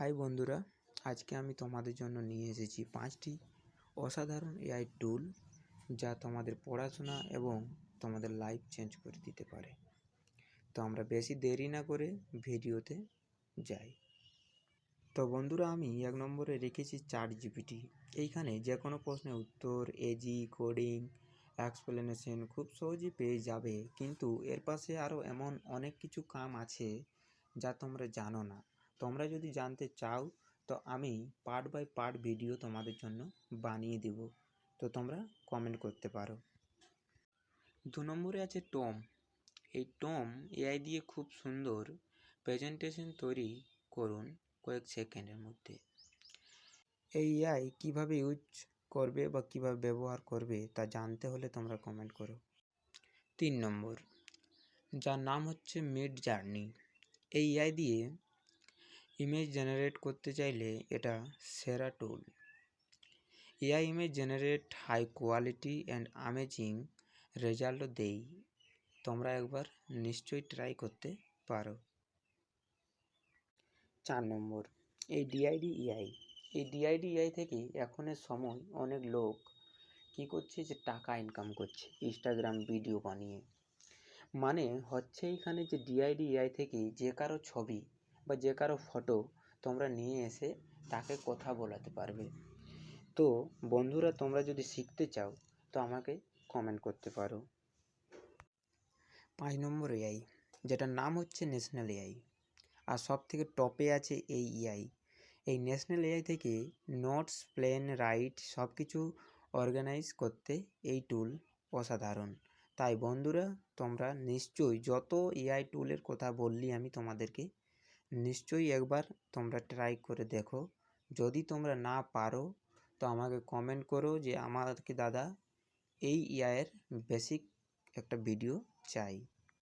High বন্ধুরা, আজকে আমি তোমাদের জন্য নিয়ে এসেছি 5টি অসাধারণ এআই টুল যা তোমাদের পড়াশোনা এবং তোমাদের লাইফ চেঞ্জ করে দিতে পারে। তো আমরা বেশি দেরি না করে ভিডিওতে যাই। তো বন্ধুরা, আমি 1 নম্বরে রেখেছি ChatGPT। এইখানে যে কোনো প্রশ্নের উত্তর, এজি, কোডিং, এক্সপ্লেনেশন খুব সহজেই পেয়ে যাবে, কিন্তু এর পাশে আরও এমন অনেক কিছু কাম আছে যা তোমরা জানো না। তোমরা যদি জানতে চাও তো আমি পার্ট বাই পার্ট ভিডিও তোমাদের জন্য বানিয়ে দেব, তো তোমরা কমেন্ট করতে পারো। 2 নম্বরে আছে টম। এই টম এআই দিয়ে খুব সুন্দর প্রেজেন্টেশন তৈরি করুন কয়েক সেকেন্ডের মধ্যে। এই এআই কীভাবে ইউজ করবে বা কীভাবে ব্যবহার করবে তা জানতে হলে তোমরা কমেন্ট করো। 3 নম্বর, যার নাম হচ্ছে মিডজার্নি। এই এআই দিয়ে ইমেজ জেনারেট করতে চাইলে এটা সেরা tool. AI image generate high quality and amazing রেজাল্টও দেয়। তোমরা একবার নিশ্চয়ই ট্রাই করতে পারো। 4 নম্বর, এই ডিআইডি এআই। এই ডিআইডি এআই থেকে এখনের সময় অনেক লোক কী করছে, যে টাকা ইনকাম করছে ইনস্টাগ্রাম ভিডিও বানিয়ে। মানে হচ্ছে এইখানে যে ডিআইডি এআই থেকে যে কারো ছবি বা যে কারো ফটো তোমরা নিয়ে এসে তাকে কথা বলাতে পারবে। তো বন্ধুরা, তোমরা যদি শিখতে চাও তো আমাকে কমেন্ট করতে পারো। 5 নম্বর এআই, যেটার নাম হচ্ছে ন্যাশনাল এআই, আর সব থেকে টপে আছে এই এআই। এই ন্যাশনাল এআই থেকে নোটস, প্ল্যান, রাইট সব কিছু অর্গানাইজ করতে এই টুল অসাধারণ। তাই বন্ধুরা, তোমরা নিশ্চয়ই যত এআই টুলের কথা বললি আমি তোমাদেরকে, নিশ্চয়ই একবার তোমরা ট্রাই করে দেখো। যদি তোমরা না পারো তো আমাকে কমেন্ট করো যে আমাকে দাদা এই এআইয়ের বেসিক একটা ভিডিও চাই।